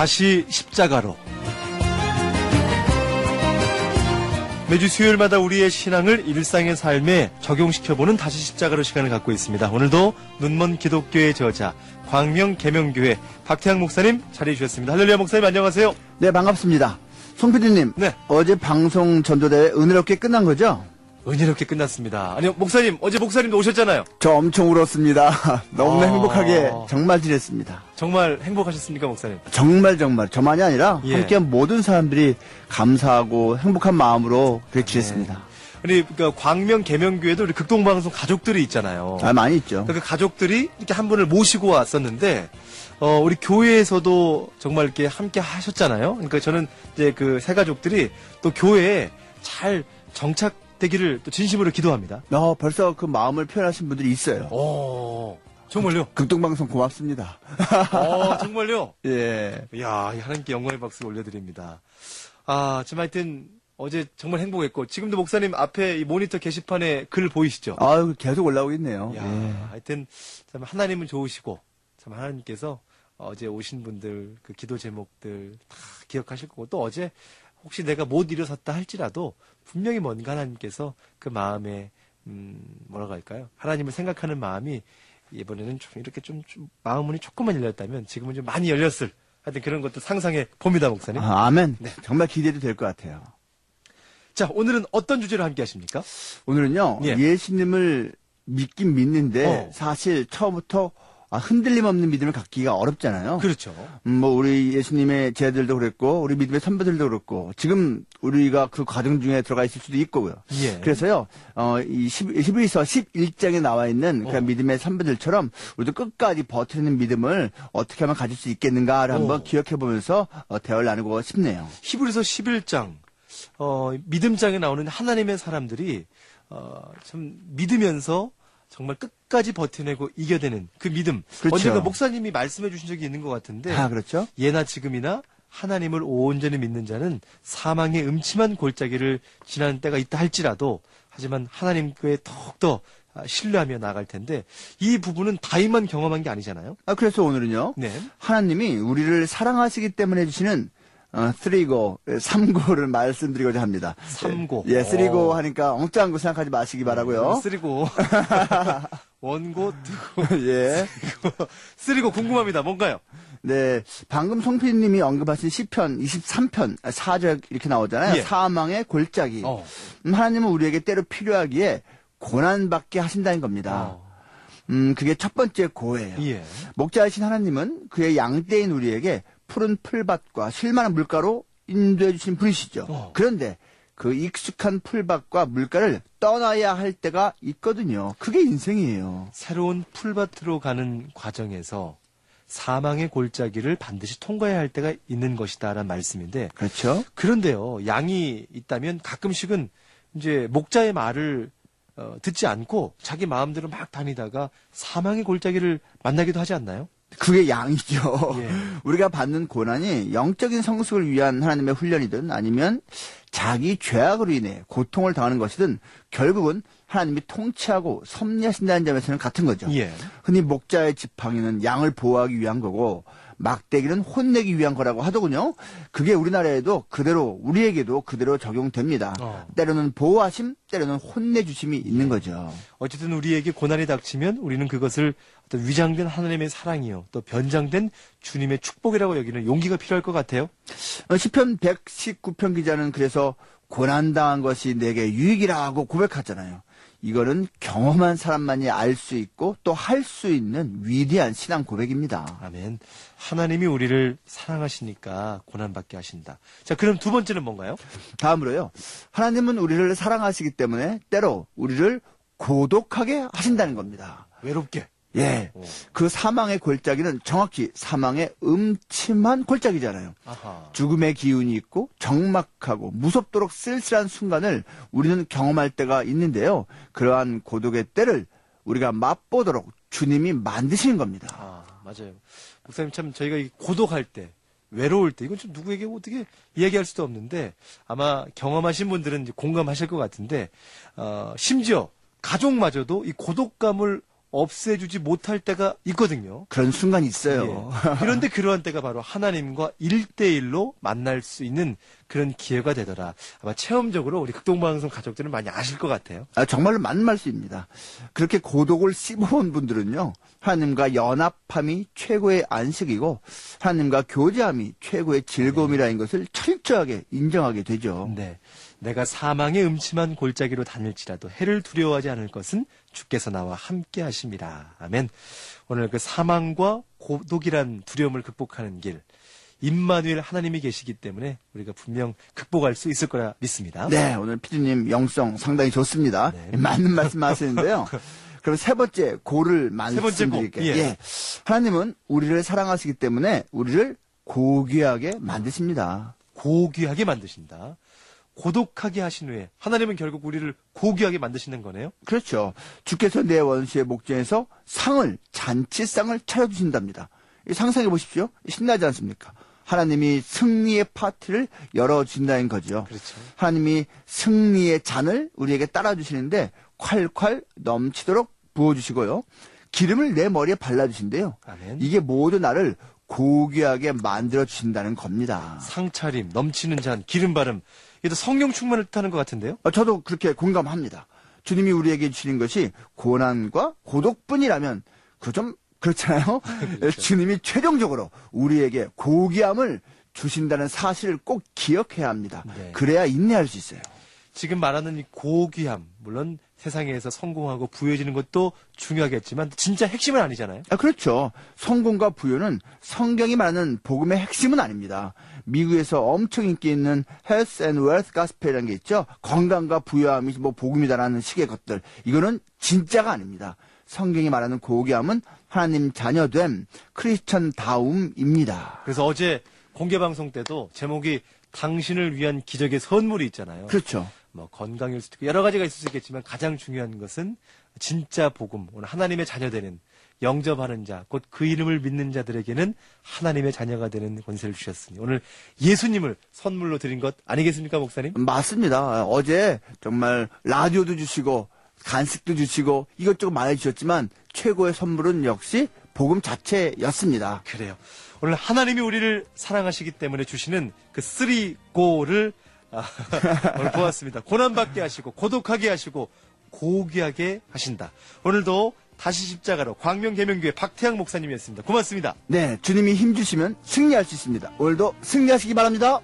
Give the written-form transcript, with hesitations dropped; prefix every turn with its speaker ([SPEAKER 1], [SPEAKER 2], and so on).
[SPEAKER 1] 다시 십자가로. 매주 수요일마다 우리의 신앙을 일상의 삶에 적용시켜보는 다시 십자가로 시간을 갖고 있습니다. 오늘도 눈먼 기독교의 저자 광명계명교회 박태양 목사님 자리해 주셨습니다. 할렐루야 목사님 안녕하세요.
[SPEAKER 2] 네, 반갑습니다. 송 PD님,
[SPEAKER 1] 네.
[SPEAKER 2] 어제 방송 전도대회 은혜롭게 끝난 거죠?
[SPEAKER 1] 은혜롭게 끝났습니다. 아니요 목사님 어제 목사님도 오셨잖아요.
[SPEAKER 2] 저 엄청 울었습니다. 너무나 행복하게 정말 지냈습니다.
[SPEAKER 1] 정말 행복하셨습니까 목사님?
[SPEAKER 2] 정말 저만이 아니라
[SPEAKER 1] 예.
[SPEAKER 2] 함께한 모든 사람들이 감사하고 행복한 마음으로 그렇게 지냈습니다.
[SPEAKER 1] 우리 그러니까 광명계명교회도 우리 극동방송 가족들이 있잖아요.
[SPEAKER 2] 아, 많이 있죠.
[SPEAKER 1] 그 가족들이 이렇게 한 분을 모시고 왔었는데, 우리 교회에서도 정말 이렇게 함께 하셨잖아요. 그러니까 저는 이제 그 세 가족들이 또 교회에 잘 정착되기를 또 진심으로 기도합니다.
[SPEAKER 2] 벌써 그 마음을 표현하신 분들이 있어요.
[SPEAKER 1] 정말요?
[SPEAKER 2] 극동방송 고맙습니다.
[SPEAKER 1] 정말요?
[SPEAKER 2] 예.
[SPEAKER 1] 이야, 하나님께 영광의 박수 올려드립니다. 지금 하여튼, 어제 정말 행복했고, 지금도 목사님 앞에 이 모니터 게시판에 글 보이시죠?
[SPEAKER 2] 아유, 계속 올라오고 있네요.
[SPEAKER 1] 야,
[SPEAKER 2] 예.
[SPEAKER 1] 하여튼 참 하나님은 좋으시고 참 하나님께서 어제 오신 분들 그 기도 제목들 다 기억하실 거고 또 어제 혹시 내가 못 일어섰다 할지라도 분명히 뭔가 하나님께서 그 마음에 뭐라고 할까요? 하나님을 생각하는 마음이 이번에는 좀 이렇게 좀 마음문이 조금만 열렸다면 지금은 좀 많이 열렸을 하여튼 그런 것도 상상해 봅니다, 목사님.
[SPEAKER 2] 아멘.
[SPEAKER 1] 네.
[SPEAKER 2] 정말 기대도 될 것 같아요.
[SPEAKER 1] 자, 오늘은 어떤 주제로 함께 하십니까?
[SPEAKER 2] 오늘은요,
[SPEAKER 1] 예.
[SPEAKER 2] 예수님을 믿긴 믿는데, 사실 처음부터 흔들림 없는 믿음을 갖기가 어렵잖아요.
[SPEAKER 1] 그렇죠.
[SPEAKER 2] 우리 예수님의 제자들도 그랬고, 우리 믿음의 선배들도 그렇고, 지금 우리가 그 과정 중에 들어가 있을 수도 있고요.
[SPEAKER 1] 예.
[SPEAKER 2] 그래서요, 이 히브리서 11장에 나와 있는 그 믿음의 선배들처럼, 우리도 끝까지 버티는 믿음을 어떻게 하면 가질 수 있겠는가를 한번 기억해 보면서 대화를 나누고 싶네요.
[SPEAKER 1] 히브리서 11장. 믿음장에 나오는 하나님의 사람들이, 참, 믿으면서 정말 끝까지 버텨내고 이겨내는 그 믿음.
[SPEAKER 2] 그렇죠.
[SPEAKER 1] 언젠가 목사님이 말씀해 주신 적이 있는 것 같은데.
[SPEAKER 2] 그렇죠.
[SPEAKER 1] 예나 지금이나 하나님을 온전히 믿는 자는 사망의 음침한 골짜기를 지나는 때가 있다 할지라도, 하지만 하나님께 더욱더 신뢰하며 나아갈 텐데, 이 부분은 다이만 경험한 게 아니잖아요.
[SPEAKER 2] 그래서 오늘은요,
[SPEAKER 1] 네.
[SPEAKER 2] 하나님이 우리를 사랑하시기 때문에 주시는 쓰리고, 삼고를 말씀드리고자 합니다.
[SPEAKER 1] 삼고.
[SPEAKER 2] 예, 쓰리고 하니까 엉뚱한 거 생각하지 마시기 바라고요.
[SPEAKER 1] 쓰리고. 원고, 두고.
[SPEAKER 2] 예.
[SPEAKER 1] 쓰리고 궁금합니다. 뭔가요?
[SPEAKER 2] 네, 방금 송피디님이 언급하신 시편 23편 4절 이렇게 나오잖아요.
[SPEAKER 1] 예.
[SPEAKER 2] 사망의 골짜기. 하나님은 우리에게 때로 필요하기에 고난받게 하신다는 겁니다. 그게 첫 번째 고예요.
[SPEAKER 1] 예.
[SPEAKER 2] 목자이신 하나님은 그의 양떼인 우리에게 푸른 풀밭과 쉴만한 물가로 인도해 주신 분이시죠. 그런데 그 익숙한 풀밭과 물가를 떠나야 할 때가 있거든요. 그게 인생이에요.
[SPEAKER 1] 새로운 풀밭으로 가는 과정에서 사망의 골짜기를 반드시 통과해야 할 때가 있는 것이다라는 말씀인데.
[SPEAKER 2] 그렇죠.
[SPEAKER 1] 그런데요, 양이 있다면 가끔씩은 이제 목자의 말을 듣지 않고 자기 마음대로 막 다니다가 사망의 골짜기를 만나기도 하지 않나요?
[SPEAKER 2] 그게 양이죠.
[SPEAKER 1] 예.
[SPEAKER 2] 우리가 받는 고난이 영적인 성숙을 위한 하나님의 훈련이든 아니면 자기 죄악으로 인해 고통을 당하는 것이든 결국은 하나님이 통치하고 섭리하신다는 점에서는 같은 거죠.
[SPEAKER 1] 예.
[SPEAKER 2] 흔히 목자의 지팡이는 양을 보호하기 위한 거고 막대기는 혼내기 위한 거라고 하더군요. 그게 우리나라에도 그대로 우리에게도 그대로 적용됩니다. 때로는 보호하심, 때로는 혼내주심이 있는 거죠.
[SPEAKER 1] 어쨌든 우리에게 고난이 닥치면 우리는 그것을 어떤 위장된 하나님의 사랑이요, 또 변장된 주님의 축복이라고 여기는 용기가 필요할 것 같아요.
[SPEAKER 2] 시편 119편 기자는 그래서 고난당한 것이 내게 유익이라고 고백하잖아요. 이거는 경험한 사람만이 알 수 있고 또 할 수 있는 위대한 신앙 고백입니다.
[SPEAKER 1] 아멘. 하나님이 우리를 사랑하시니까 고난받게 하신다. 자, 그럼 두 번째는 뭔가요?
[SPEAKER 2] 다음으로요. 하나님은 우리를 사랑하시기 때문에 때로 우리를 고독하게 하신다는 겁니다.
[SPEAKER 1] 외롭게.
[SPEAKER 2] 예. 그 사망의 골짜기는 정확히 사망의 음침한 골짜기잖아요.
[SPEAKER 1] 아하.
[SPEAKER 2] 죽음의 기운이 있고 적막하고 무섭도록 쓸쓸한 순간을 우리는 경험할 때가 있는데요. 그러한 고독의 때를 우리가 맛보도록 주님이 만드시는 겁니다.
[SPEAKER 1] 맞아요. 목사님 참 저희가 이 고독할 때, 외로울 때, 이건 좀 누구에게 어떻게 이야기할 수도 없는데 아마 경험하신 분들은 이제 공감하실 것 같은데 심지어 가족마저도 이 고독감을 없애주지 못할 때가 있거든요.
[SPEAKER 2] 그런 순간이 있어요.
[SPEAKER 1] 예. 그런데 그러한 때가 바로 하나님과 1대1로 만날 수 있는 그런 기회가 되더라. 아마 체험적으로 우리 극동방송 가족들은 많이 아실 것 같아요.
[SPEAKER 2] 정말로 맞는 말씀입니다. 그렇게 고독을 씹어본 분들은요, 하나님과 연합함이 최고의 안식이고, 하나님과 교제함이 최고의 즐거움이라는 것을 철저하게 인정하게 되죠.
[SPEAKER 1] 네. 내가 사망의 음침한 골짜기로 다닐지라도 해를 두려워하지 않을 것은 주께서 나와 함께 하심이라. 아멘. 오늘 그 사망과 고독이란 두려움을 극복하는 길, 임마누엘 하나님이 계시기 때문에 우리가 분명 극복할 수 있을 거라 믿습니다.
[SPEAKER 2] 네, 오늘 피디님 영성 상당히 좋습니다.
[SPEAKER 1] 네.
[SPEAKER 2] 맞는 말씀 하시는데요. 그럼 세 번째 고를
[SPEAKER 1] 세 번째 고.
[SPEAKER 2] 말씀드릴게요.
[SPEAKER 1] 예.
[SPEAKER 2] 하나님은 우리를 사랑하시기 때문에 우리를 고귀하게 만드십니다.
[SPEAKER 1] 고귀하게 만드신다. 고독하게 하신 후에 하나님은 결국 우리를 고귀하게 만드시는 거네요.
[SPEAKER 2] 그렇죠. 주께서 내 원수의 목전에서 잔치상을 차려주신답니다. 상상해 보십시오. 신나지 않습니까? 하나님이 승리의 파티를 열어준다는 거죠.
[SPEAKER 1] 그렇죠.
[SPEAKER 2] 하나님이 승리의 잔을 우리에게 따라주시는데 콸콸 넘치도록 부어주시고요. 기름을 내 머리에 발라주신대요.
[SPEAKER 1] 아멘.
[SPEAKER 2] 이게 모두 나를 고귀하게 만들어주신다는 겁니다.
[SPEAKER 1] 상차림, 넘치는 잔, 기름 바름. 이게 성령 충만을 뜻하는 것 같은데요.
[SPEAKER 2] 저도 그렇게 공감합니다. 주님이 우리에게 주시는 것이 고난과 고독뿐이라면 그 좀 그렇잖아요.
[SPEAKER 1] 그렇죠.
[SPEAKER 2] 주님이 최종적으로 우리에게 고귀함을 주신다는 사실을 꼭 기억해야 합니다.
[SPEAKER 1] 네.
[SPEAKER 2] 그래야 인내할 수 있어요.
[SPEAKER 1] 지금 말하는 이 고귀함, 물론 세상에서 성공하고 부유해지는 것도 중요하겠지만 진짜 핵심은 아니잖아요.
[SPEAKER 2] 그렇죠. 성공과 부유는 성경이 말하는 복음의 핵심은 아닙니다. 미국에서 엄청 인기 있는 Health and Wealth Gospel이라는 게 있죠. 건강과 부유함이 뭐 복음이다라는 식의 것들. 이거는 진짜가 아닙니다. 성경이 말하는 고귀함은 하나님 자녀됨, 크리스천다움입니다.
[SPEAKER 1] 그래서 어제 공개방송 때도 제목이 당신을 위한 기적의 선물이 있잖아요.
[SPEAKER 2] 그렇죠.
[SPEAKER 1] 뭐 건강일 수도 있고 여러 가지가 있을 수 있겠지만 가장 중요한 것은 진짜 복음, 오늘 하나님의 자녀되는 영접하는 자, 곧 그 이름을 믿는 자들에게는 하나님의 자녀가 되는 권세를 주셨으니 오늘 예수님을 선물로 드린 것 아니겠습니까, 목사님?
[SPEAKER 2] 맞습니다. 어제 정말 라디오도 주시고 간식도 주시고 이것저것 많이 주셨지만 최고의 선물은 역시 복음 자체였습니다.
[SPEAKER 1] 그래요. 오늘 하나님이 우리를 사랑하시기 때문에 주시는 그 3고를 오늘 보았습니다. 고난받게 하시고 고독하게 하시고 고귀하게 하신다. 오늘도 다시 십자가로 광명계명교회 박태양 목사님이었습니다. 고맙습니다.
[SPEAKER 2] 네, 주님이 힘주시면 승리할 수 있습니다. 오늘도 승리하시기 바랍니다.